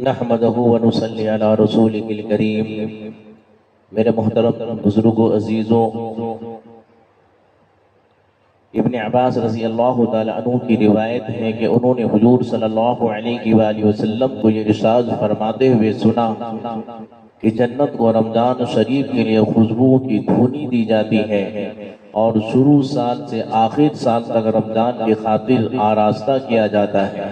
نحمدہ ونصلی علی رسولہ الکریم۔ میرے محترم بزرگوں، عزیزوں، ابن عباس رضی اللہ تعالی عنہ کی روایت ہے کہ انہوں نے حضور صلی اللہ علیہ وآلہ وسلم کو یہ ارشاد فرماتے ہوئے سنا کہ جنت کو رمضان شریف کے لیے خوشبو کی دھونی دی جاتی ہے اور شروع سال سے آخر سال تک رمضان کی خاطر آراستہ کیا جاتا ہے۔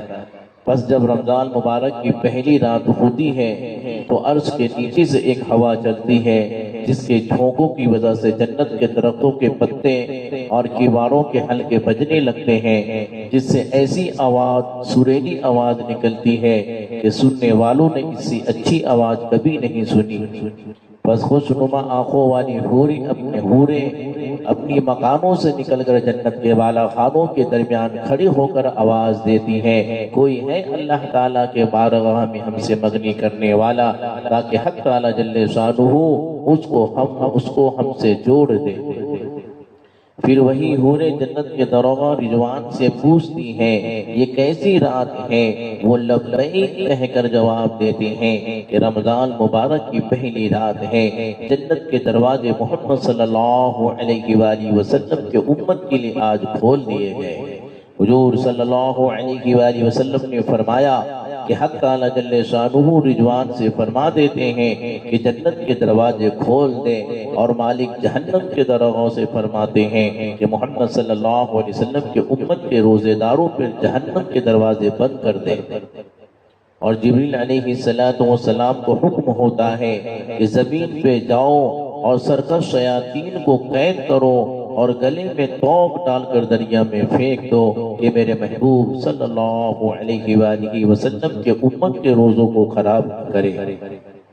پس جب رمضان مبارک کی پہلی رات ہوتی ہے تو عرش کے نیچے سے ایک ہوا چلتی ہے جس کے جھونکوں کی وجہ سے جنت کے درختوں کے پتے اور کیواروں کے حلقے بجنے لگتے ہیں، جس سے ایسی آواز، سریلی آواز نکلتی ہے کہ سننے والوں نے اس سے اچھی آواز کبھی نہیں سنی۔ بس خوشنما آنکھوں والی حوریں اپنی مکانوں سے نکل کر جنت کے بالا خانوں کے درمیان کھڑی ہو کر آواز دیتی ہے، کوئی ہے اللہ تعالیٰ کے بارگاہ میں ہم سے مغنی کرنے والا تاکہ حق تعالیٰ جل شانہ اس کو ہم سے جوڑ دے۔ پھر وہی حوریں جنت کے دروغہ رضوان سے پوچھتی ہیں یہ کیسی رات ہے؟ وہ لبیک کہہ کر جواب دیتے ہیں کہ رمضان مبارک کی پہلی رات ہے۔ جنت کے دروازے محمد صلی اللہ علیہ وآلہ وسلم کے امت کے لیے آج کھول دیے گئے۔ حضور صلی اللہ علیہ وآلہ وسلم نے فرمایا کہ حق تعالیٰ جل شانہ رضوان سے فرما دیتے ہیں کہ جنت کے دروازے کھول دے، اور مالک جہنم کے دروازوں سے فرماتے ہیں کہ محمد صلی اللہ علیہ وسلم کے امت کے روزے داروں پر جہنم کے دروازے بند کر دے۔ اور جبریل علیہ السلام کو حکم ہوتا ہے کہ زمین پہ جاؤ اور سرکش شیاطین کو قید کرو اور گلے میں توق ڈال کر دریا میں پھینک دو کہ میرے محبوب صلی اللہ علیہ وآلہ وسلم کے امت کے روزوں کو خراب کرے۔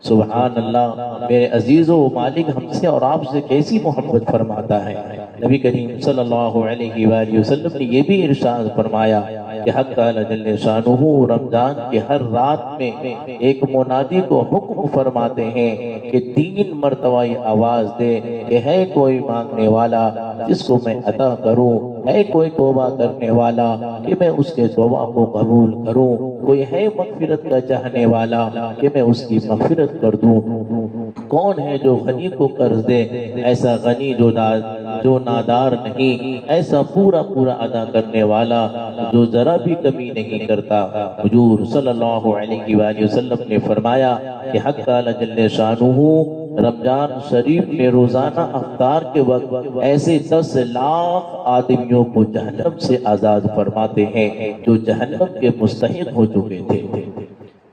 سبحان اللہ، میرے عزیزو، مالک ہم سے اور آپ سے کیسی محبت فرماتا ہے۔ نبی کریم صلی اللہ علیہ وآلہ وسلم نے یہ بھی ارشاد فرمایا کہ حق تعالیٰ جل شانہ رمضان کی ہر رات میں ایک منادی کو حکم فرماتے ہیں کہ 3 مرتبہ یہ آواز دے کہ ہے کوئی مانگنے والا جس کو میں عطا کروں، ہے کوئی توبہ کرنے والا کہ میں اس کے توبہ کو قبول کروں، کوئی ہے مغفرت کا چاہنے والا کہ میں اس کی مغفرت کر دوں۔ کون ہے جو غنی کو قرض دے؟ ایسا غنی جو نادار نہیں، ایسا پورا ادا کرنے والا جو ذرا بھی کمی نہیں کرتا۔ حضور صلی اللہ علیہ وآلہ وسلم نے فرمایا کہ حق تعالیٰ جل شانہ رمضان شریف میں روزانہ افطار کے وقت ایسے 10 لاکھ آدمیوں کو جہنم سے آزاد فرماتے ہیں جو جہنم کے مستحق ہو چکے تھے۔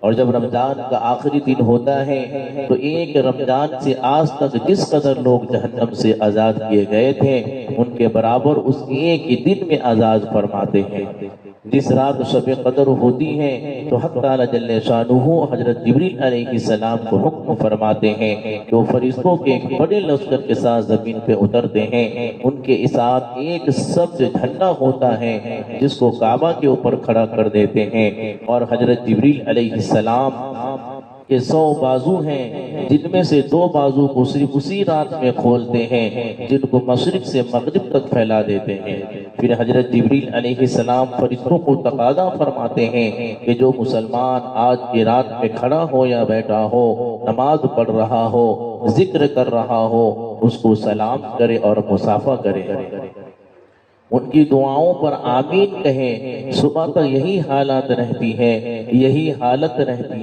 اور جب رمضان کا آخری دن ہوتا ہے تو ایک رمضان سے آج تک جس قدر لوگ جہنم سے آزاد کیے گئے تھے ان کے برابر اس ایک ہی دن میں آزاد فرماتے ہیں۔ جس رات شب قدر ہوتی ہے تو حق تعالیٰ جل شانہ حضرت جبریل علیہ السلام کو حکم فرماتے ہیں کہ وہ فرشتوں کے ایک بڑے لشکر کے ساتھ زمین پہ اترتے ہیں۔ ان کے ساتھ ایک سبز جھنڈا ہوتا ہے جس کو کعبہ کے اوپر کھڑا کر دیتے ہیں، اور حضرت جبریل علیہ السلام کے 100 بازو ہیں جن میں سے 2 بازو کو صرف اسی رات میں کھولتے ہیں جن کو مشرق سے مغرب تک پھیلا دیتے ہیں۔ پھر حضرت جبریل علیہ السلام فرشتوں کو تقاضا فرماتے ہیں کہ جو مسلمان آج کی رات میں کھڑا ہو یا بیٹھا ہو، نماز پڑھ رہا ہو، ذکر کر رہا ہو، اس کو سلام کرے اور مصافحہ کرے، ان کی دعاؤں پر آمین کہیں۔ صبح تک یہی حالت رہتی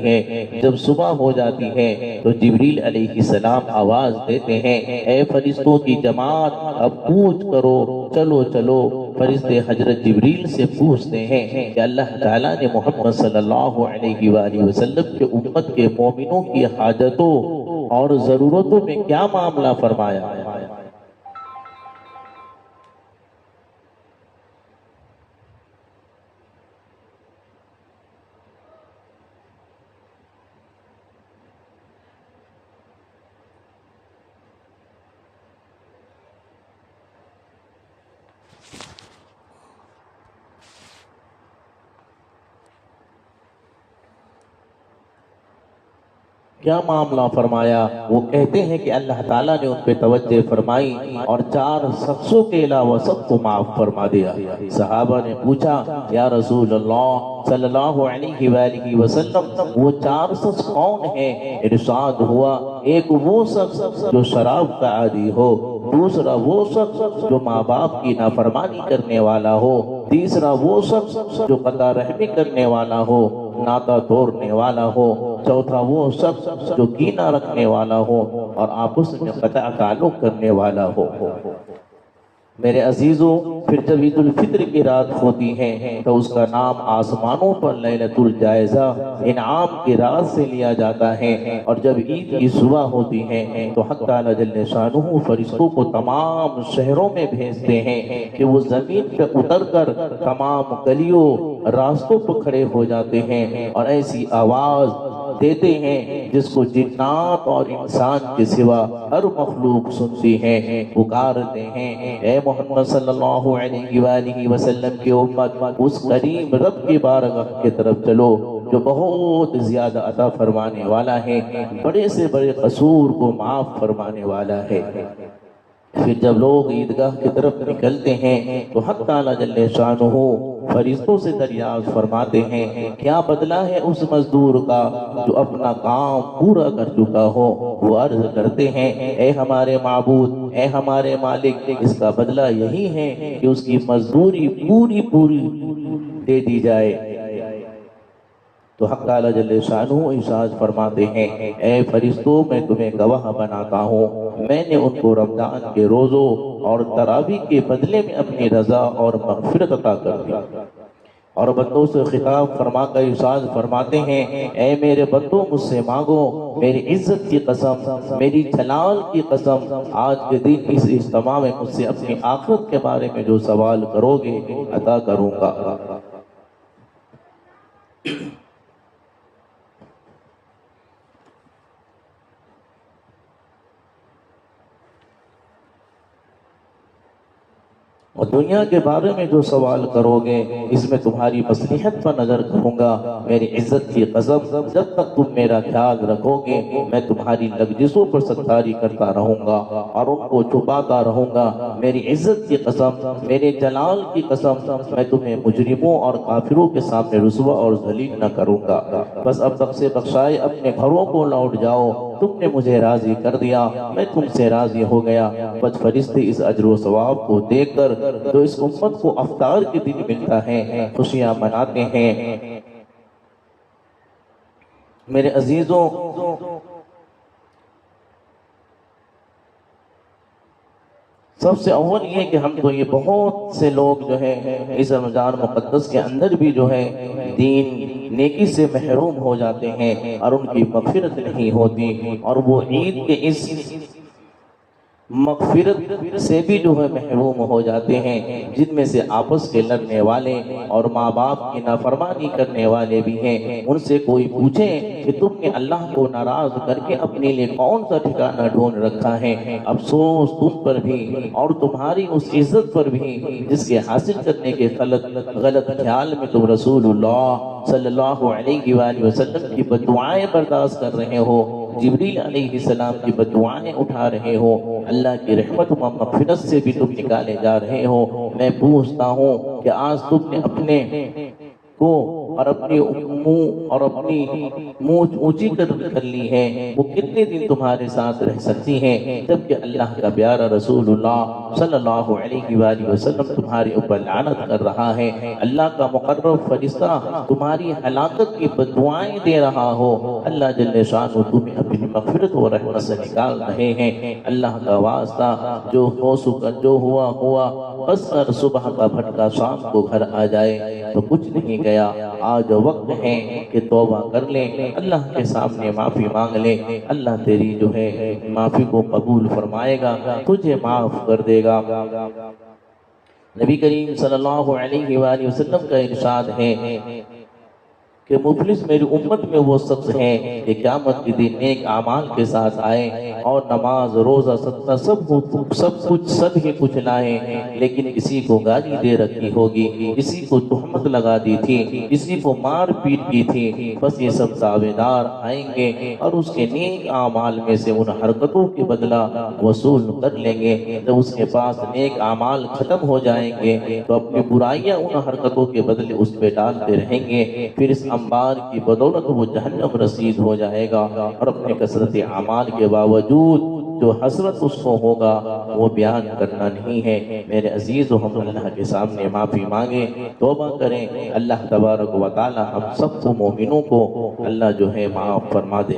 ہے۔ جب صبح ہو جاتی ہے تو جبریل علیہ السلام آواز دیتے ہیں، اے فرشتوں کی جماعت، اب کوچ کرو، چلو چلو۔ فرشتے حضرت جبریل سے پوچھتے ہیں کہ اللہ تعالیٰ نے محمد صلی اللہ علیہ وآلہ وسلم کے امت کے مومنوں کی حاجتوں اور ضرورتوں میں کیا معاملہ فرمایا ہے؟ کیا معاملہ فرمایا؟ وہ کہتے ہیں کہ اللہ تعالیٰ نے ان پہ توجہ فرمائی اور 4 شخصوں کے علاوہ سب کو معاف فرما دیا۔ صحابہ نے پوچھا یا رسول اللہ صلی اللہ علیہ وآلہ وسلم وہ 4 شخص کون ہیں؟ ارشاد ہوا ایک وہ شخص جو شراب کا عادی ہو، دوسرا وہ شخص جو ماں باپ کی نافرمانی کرنے والا ہو، تیسرا وہ شخص جو قطع رحمی کرنے والا ہو، ناطہ توڑنے والا ہو، چوتھا وہ شخص جو کینہ رکھنے والا ہو اور آپس میں قطع تعلق کرنے والا ہو۔ میرے عزیزوں، پھر جب عید الفطر کی رات ہوتی ہے تو اس کا نام آسمانوں پر لیلۃ الجائزہ انعام کی رات سے لیا جاتا ہے، اور جب عید کی صبح ہوتی ہے تو حق تعالی جل شانہ فرشتوں کو تمام شہروں میں بھیجتے ہیں کہ وہ زمین پہ اتر کر تمام گلیوں راستوں پر کھڑے ہو جاتے ہیں اور ایسی آواز دیتے ہیں جس کو جنات اور انسان کے سوا ہر مخلوق سنتی ہے، پکارتے ہیں اے محمد صلی اللہ علیہ وآلہ وسلم کی امت، اس کریم رب کی بارگاہ کی طرف چلو جو بہت زیادہ عطا فرمانے والا ہے، بڑے سے بڑے قصور کو معاف فرمانے والا ہے۔ پھر جب لوگ عیدگاہ کی طرف نکلتے ہیں تو حق تعالی جل شانہ فرشتوں سے دریافت فرماتے ہیں کیا بدلہ ہے اس مزدور کا جو اپنا کام پورا کر چکا ہو؟ وہ عرض کرتے ہیں اے ہمارے معبود، اے ہمارے مالک، اس کا بدلہ یہی ہے کہ اس کی مزدوری پوری دے دی جائے۔ تو حق تعالی جل شانہ ارشاد فرماتے ہیں اے فرشتوں میں تمہیں گواہ بناتا ہوں، میں نے ان کو رمضان کے روزوں اور تراویح کے بدلے میں اپنی رضا اور مغفرت عطا کر دی۔ اور بندوں سے خطاب فرما کر ارشاد فرماتے ہیں اے میرے بندوں مجھ سے مانگو، میری عزت کی قسم، میری جلال کی قسم، آج کے دن اس اجتماع میں مجھ سے اپنی آخرت کے بارے میں جو سوال کرو گے عطا کروں گا۔ اور دنیا کے بارے میں جو سوال کرو گے اس میں تمہاری مصلحت پر نظر کروں گا۔ میری عزت کی قسم، جب تک تم میرا خیال رکھو گے میں تمہاری لغزشوں پر ستاری کرتا رہوں گا اور ان کو چھپاتا رہوں گا۔ میری عزت کی قسم، میرے جلال کی قسم، میں تمہیں مجرموں اور کافروں کے سامنے رسوا اور ذلیل نہ کروں گا۔ بس اب بخشے بخشائے اپنے گھروں کو لوٹ جاؤ، تم نے مجھے راضی کر دیا، میں تم سے راضی ہو گیا۔ بس فرشتے اس اجر و ثواب کو دیکھ کر جو اس امت کو افطار کے دن ملتا ہے خوشیاں مناتے ہیں۔ میرے عزیزوں، سب سے اول یہ کہ ہم تو یہ بہت سے لوگ جو ہے اس رمضان مقدس کے اندر بھی جو ہے دین نیکی سے محروم ہو جاتے ہیں اور ان کی مغفرت نہیں ہوتی، اور وہ عید کے اس مغفرت سے بھی جو ہے محروم ہو جاتے ہیں، جن میں سے آپس کے لڑنے والے اور ماں باپ کی نافرمانی کرنے والے بھی ہیں۔ ان سے کوئی پوچھے کہ تم نے اللہ کو ناراض کر کے اپنے لیے کون سا ٹھکانہ ڈھونڈ رکھا ہے؟ افسوس تم پر بھی اور تمہاری اس عزت پر بھی جس کے حاصل کرنے کے غلط خیال میں تم رسول اللہ صلی اللہ علیہ وآلہ وسلم کی بددعائیں برداشت کر رہے ہو، جبریل علیہ السلام کی بددعائیں اٹھا رہے ہو، اللہ کی رحمت و مغفرت سے بھی تم نکالے جا رہے ہو۔ میں پوچھتا ہوں کہ آج تم نے اپنے کو اور اپنی منہ اور اپنی منہ اونچی کر لی ہے، وہ کتنے دن تمہارے ساتھ رہ سکتی ہیں جبکہ اللہ کا پیارا رسول اللہ صلی اللہ علیہ وآلہ وسلم تمہارے اوپر لعنت کر رہا ہے، اللہ کا مقرب فرشتہ تمہاری ہلاکت کی بددعائیں دے رہا ہو۔ اللہ جل شانہ تمہیں اپنی مغفرت و رحمت سے نکال رہے ہیں۔ اللہ کا واسطہ جو ہوا بس کر صبح کا بھٹکا شام کو گھر آ جائے تو کچھ نہیں گیا۔ آج وقت ہے کہ توبہ کر لیں، اللہ کے سامنے معافی مانگ لیں، اللہ تیری جو ہے معافی کو قبول فرمائے گا، تجھے معاف کر دے گا۔ نبی کریم صلی اللہ علیہ وآلہ وسلم کا ارشاد ہے کہ مفلس میری امت میں وہ شخص ہے کہ قیامت کے دن نیک اعمال کے ساتھ آئے اور نماز روزہ صدقہ سب کچھ سد کے کچھ لائے، لیکن کسی کو گالی دے رکھی ہوگی، کسی کو تہمت لگا دی تھی، کسی کو مار پیٹ کی تھی، بس یہ سب دعوے دار آئیں گے اور اس کے نیک اعمال میں سے ان حرکتوں کے بدلہ وصول کر لیں گے۔ جب اس کے پاس نیک اعمال ختم ہو جائیں گے تو اپنی برائیاں ان حرکتوں کے بدلے اس پہ ڈالتے رہیں گے، پھر اس انبار کی بدولت وہ جہنم رسید ہو جائے گا، اور اپنے کثرت اعمال کے باوجود جو حسرت اس کو ہوگا وہ بیان کرنا نہیں ہے۔ میرے عزیز، ہم اللہ کے سامنے معافی مانگیں، توبہ کریں، اللہ تبارک و تعالی ہم سب کو مومنوں کو اللہ جو ہے معاف فرما دے۔